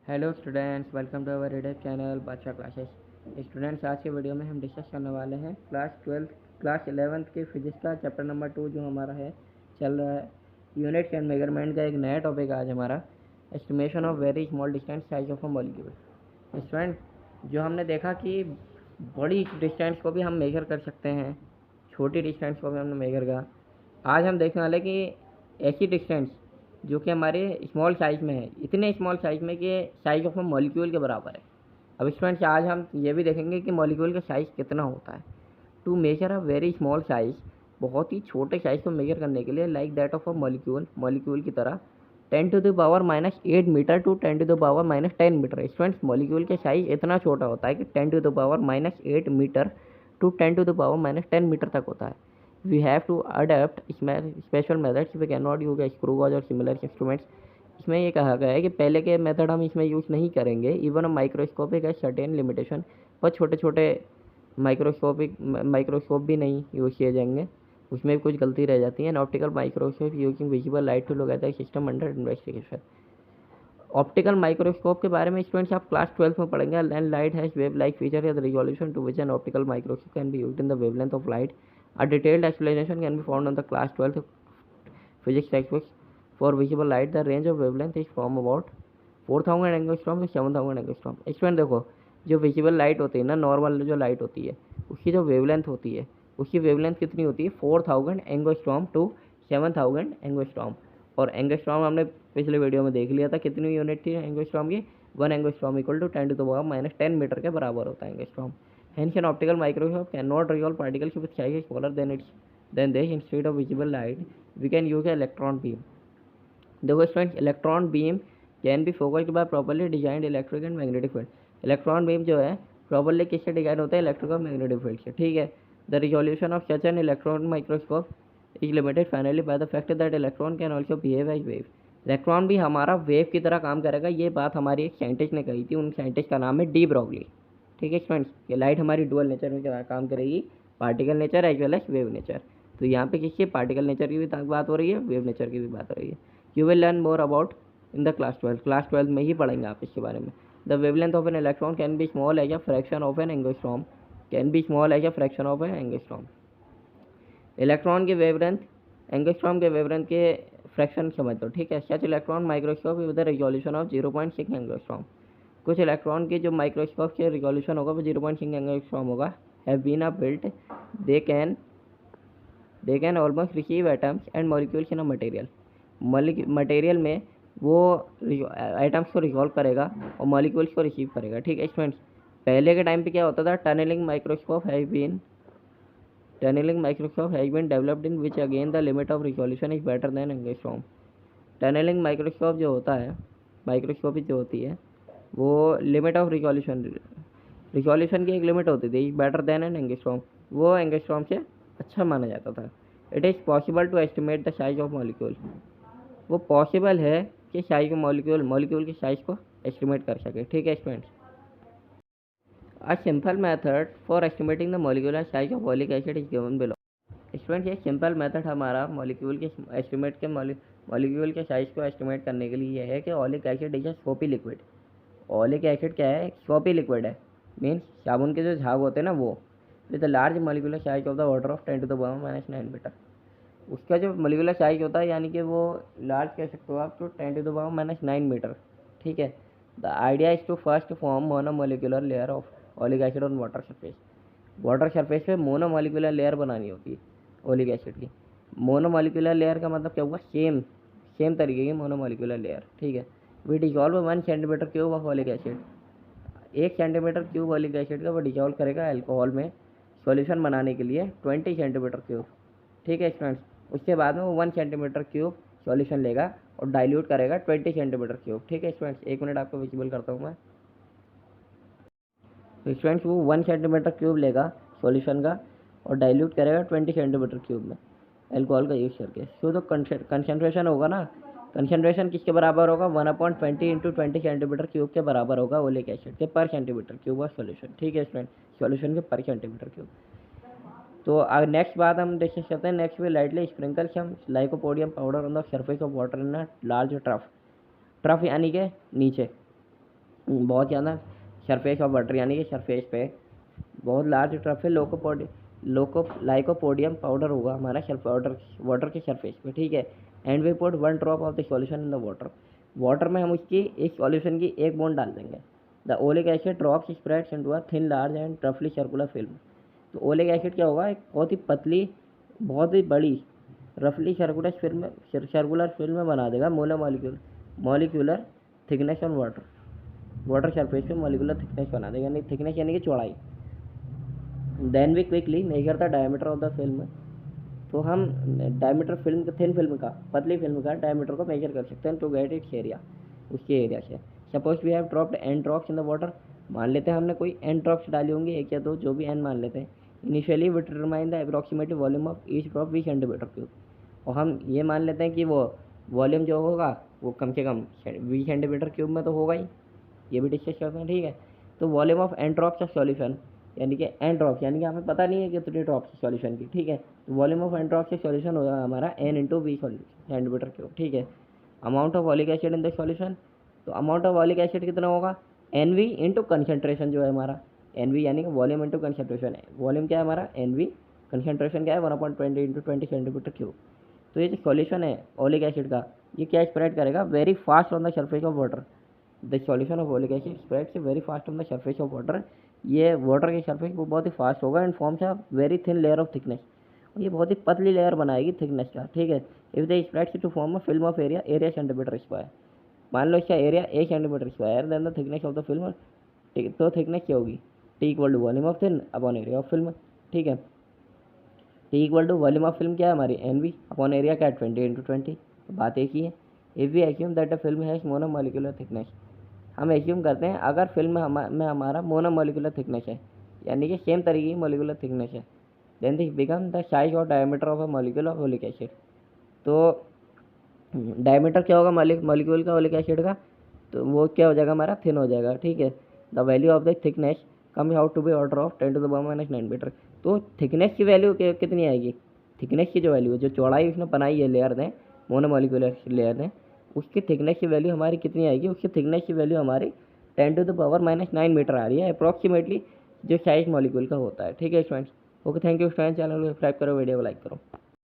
Hello students, welcome to our reader channel Badshah classes. Students, आज के video में हम डिस्कस करने वाले हैं क्लास 11th के फिजिक्स का चैप्टर नंबर 2 जो हमारा है चल रहा है यूनिट्स एंड मेजरमेंट का एक नया टॉपिक आज हमारा estimation of very small distance size of a molecule. Student, जो हमने देखा कि बड़ी डिस्टेंस को भी हम मेजर कर सकते हैं, छोटी डिस्टेंस को भी हमने मेजर करा। आज हम देखने वाले कि ऐसी डिस्टेंस जो कि हमारे स्मॉल साइज में है, इतने स्मॉल साइज में कि साइज ऑफ अ मॉलिक्यूल के बराबर है। अब स्टूडेंट्स, आज हम ये भी देखेंगे कि मॉलिक्यूल का साइज कितना होता है। To measure a very small size, बहुत ही छोटे साइज को मेजर करने के लिए, like that of a molecule की तरह 10⁻⁻8 metre to 10⁻⁻10 metre. Students, molecule के साइज इतना छोटा होता है कि 10⁻⁻8 मीटर टू 10⁻⁻10 मीटर तक होता है। We have to adapt special methods. We cannot use screw gauge और similar instruments. इसमें ये कहा गया है कि पहले के मेथड हम इसमें यूज़ नहीं करेंगे। इवन माइक्रोस्कोपिक है सर्टेन लिमिटेशन, पर छोटे छोटे माइक्रोस्कोप भी नहीं यूज़ किए जाएंगे, उसमें भी कुछ गलती रह जाती है। And optical microscope using visible light to look at the system under investigation. Optical microscope के बारे में स्टूडेंट्स आप क्लास 12 में पढ़ेंगे। And light has wave like feature या the resolution to which an optical microscope can be used in the wavelength of light. A detailed explanation can be found on the class 12th physics textbooks. For visible light, the range of wavelength is from about 4000 angstrom to 7000 angstrom. Student देखो, जो visible light होती है ना, normal जो light होती है, उसकी जो वेवलेंथ होती है, उसकी वेवलेंथ कितनी होती है? 4000 एंगस्ट्रॉम टू 7000 एंगस्ट्रॉम। और एंगस्ट्रॉम हमने पिछले वीडियो में देख लिया था, कितनी यूनिट थी एंगस्ट्रॉम की? 1 एंगस्ट्रॉम इक्वल टू 10⁻⁻10 मीटर के बराबर होता है angstrom. Hence, an optical microscope cannot resolve particles with size smaller than this. Instead of visible light, we can use an electron beam. देखो student, electron beam can be focused by properly designed electric and magnetic field. Electron beam जो है properly किससे design होता है? Electric और magnetic field से, ठीक है। The resolution of such an electron microscope is limited finally by the fact that electron can also behave as wave. Electron भी हमारा वेव की तरह काम करेगा। ये बात हमारी एक साइंटिस्ट ने कही थी, उन साइंटिस्ट का नाम है डी ब्रॉगली। ठीक है स्टूडेंट्स, ये लाइट हमारी डुअल नेचर में काम करेगी, particle nature as well as wave nature. तो यहाँ पे किसकी पार्टिकल नेचर की भी बात हो रही है, वेव नेचर की भी बात हो रही है। You will learn more about in the class 12 में ही पढ़ेंगे आप इसके बारे में। The wavelength of an electron can be small as a fraction of an angstrom. Can be small as a fraction of an angstrom. Electron के wavelength angstrom के wavelength के फ्रैक्शन समझ लो, ठीक है। Such electron microscope with the resolution of 0.6 angstrom. कुछ electron की जो माइक्रोस्कोप के रिजोल्यूशन होगा वो 0.6 एंगस्ट्रॉम होगा। Have been a built, they can almost receive atoms and molecules in a material. Material में वो एटम्स को रिजॉल्व करेगा और मॉलिक्यूल्स को रिसीव करेगा, ठीक है स्टूडेंट्स। पहले के टाइम पे क्या होता था? Tunnelling microscope has been developed in which again the limit of resolution is better than angstrom. Tunnelling microscope जो होता है, माइक्रोस्कोपी जो होती है, वो लिमिट ऑफ रिजोल्यूशन की एक लिमिट होती थी, बेटर देन एन एंगस्ट्रॉम। वो एंगस्ट्रॉम से अच्छा माना जाता था। It is possible to estimate the size of molecule. वो पॉसिबल है कि साइज मॉलिक्यूल की साइज को एस्टिमेट कर सके, ठीक है students. A simple method for estimating the molecular size of oleic acid is given below. Students, ये सिंपल मेथड हमारा मॉलिक्यूल के साइज को एस्टिमेट करने के लिए है कि ऑलिक एसिड इज अ सोपी लिक्विड। ऑलिक एसिड क्या है? सोपी लिक्विड है। मीन्स साबुन के जो झाग होते हैं ना, वो with the large molecular size of the order of 10⁻⁻9 metre. उसका जो मॉलिक्यूलर साइज होता है, यानी कि वो लार्ज कह सकते हो आप, तो 10⁻⁻9 मीटर, ठीक है। The idea is to first form monomolecular layer of oleic acid on water surface. Water surface पे मोनोमोलिकुलर लेयर बनानी होती है ऑलिक एसिड की। मोनोमोलिकुलर लेयर का मतलब क्या हुआ? सेम तरीके की मोनोमोलिकुलर लेयर, ठीक है। We dissolve 1 centimetre cube of oleic acid. 1 centimetre cube oleic acid का वो डिजॉल्व करेगा अल्कोहल में सॉल्यूशन बनाने के लिए 20 सेंटीमीटर क्यूब, ठीक है स्टूडेंट्स। उसके बाद में वो 1 सेंटीमीटर क्यूब सॉल्यूशन लेगा और डाइल्यूट करेगा 20 सेंटीमीटर क्यूब, ठीक है स्टूडेंट्स। 1 मिनट आपको विजिबल करता हूँ मैं। तो स्टूडेंट्स, वो 1 सेंटीमीटर क्यूब लेगा सॉल्यूशन का और डाइल्यूट करेगा 20 सेंटीमीटर क्यूब में अल्कोहल का यूज़ करके। सो तो कंसनट्रेशन होगा ना, कंसनट्रेशन किसके बराबर होगा? 1/20 इंटू 20 सेंटीमीटर क्यूब के बराबर होगा ओलिक एसिड के पर सेंटीमीटर क्यूब ऑफ सॉल्यूशन, ठीक है स्टूडेंट। सॉल्यूशन के पर सेंटीमीटर क्यूब। तो नेक्स्ट बात हम डिस्कस करते हैं। Next we lightly sprinkle some lycopodium powder on the surface of water in a large trough. Trough यानी कि नीचे, बहुत ज़्यादा सरफेस ऑफ वाटर यानी कि सरफेस पे बहुत लार्ज ट्रफ है लाइकोपोडियम पाउडर होगा हमारा वाटर के सरफेस पे, ठीक है। And we put 1 drop of the solution in the water में हम उसकी इस सॉल्यूशन की एक बूंद डाल देंगे। The oleic acid drops spreads into a thin large and रफली सर्कुलर फिल्म। तो ओलिक एसिड क्या होगा, एक बहुत ही पतली, बहुत ही बड़ी रफली सर्कुलर फिल्म में बना देगा molecular thickness on water surface पे मॉलिक्यूलर थिकनेस बना देगा, यानी थिकनेस यानी कि चौड़ाई। Then we quickly measure the diameter of the film. तो हम डायमीटर फिल्म थिन फिल्म का, पतली फिल्म का डायमीटर को मेजर कर सकते हैं टू गेट इट्स एरिया, उसके एरिया से। Suppose we have dropped n drops in the water. मान लेते हैं हमने कोई एन ड्रॉप्स डाली होंगी, एक या दो, जो भी एन मान लेते हैं। Initially we determine the approximative volume of each drop 20 centimetre cube. और हम ये मान लेते हैं कि वो वॉल्यूम जो होगा वो कम से कम 20 सेंटीमीटर क्यूब में तो होगा ही, ये भी डिस्कस करते हैं, ठीक है। तो volume of n drops of solution, यानी कि एन ड्रॉप्स, यानी कि हमें पता नहीं है कितने ड्रॉप्स सॉल्यूशन की, ठीक है। तो volume of n drops solution होगा हमारा एन इंटू 20 सेंटीमीटर क्यूब, ठीक है। Amount of oleic acid in the solution, तो अमाउंट ऑफ ऑलिक एसिड कितना होगा, एन वी इंटू कंसनट्रेशन जो है हमारा, एन वी यानी कि वॉल्यूम इंटू कंसनट्रेशन है। वॉल्यूम क्या है हमारा, एन वी, कंसनट्रेशन क्या है 1/20 इंटू 20 सेंटीमीटर क्यूब। तो ये जो सॉल्यूशन है ओलिक एसिड का, ये क्या स्प्रेड करेगा, very fast on the surface of water. The solution of oleic acid spreads very fast on the surface of water. ये वाटर के सरफेस वो बहुत ही फास्ट होगा and forms a very thin layer of thickness. ये बहुत ही पतली layer बनाएगी thickness का, ठीक है। If the spreads to form a film of area centimetre square. मान लो इसका area 1 centimetre square, then the thickness of the film, तो थिकनेस क्या होगी, t equal to volume of thin upon area of film, ठीक है। T equal to volume of film क्या है हमारी, एन वी, अपॉन एरिया क्या है 20 इंटू 20। तो बात एक ही है। If we assume that a film has monomolecular thickness, हम एज्यूम करते हैं अगर फिल्म में हमारा मोनोमोलिकुलर थिकनेस है, यानी कि सेम तरीके की मोलिकुलर थिकनेस है, then this become the size और diameter of a molecule of oleic acid. तो डायमीटर क्या होगा मॉलिक्यूल का ओलिक एसिड का, तो वो क्या हो जाएगा हमारा, थिन हो जाएगा, ठीक है। The value of the thickness come out to be order of 10⁻⁹ metre. तो थिकनेस की वैल्यू कितनी आएगी, थिकनेस की जो वैल्यू है, जो चौड़ाई उसने बनाई है लेयर ने, मोनोमोलिकुलर लेयर ने, उसकी थिकनेस की वैल्यू हमारी कितनी आएगी, उसकी थिकनेस की वैल्यू हमारी 10⁻⁹ मीटर आ रही है अप्रॉक्सीमेटली, जो साइज मॉलिक्यूल का होता है, ठीक है students. Okay, thank you students, channel को सब्सक्राइब करो, वीडियो को लाइक करो।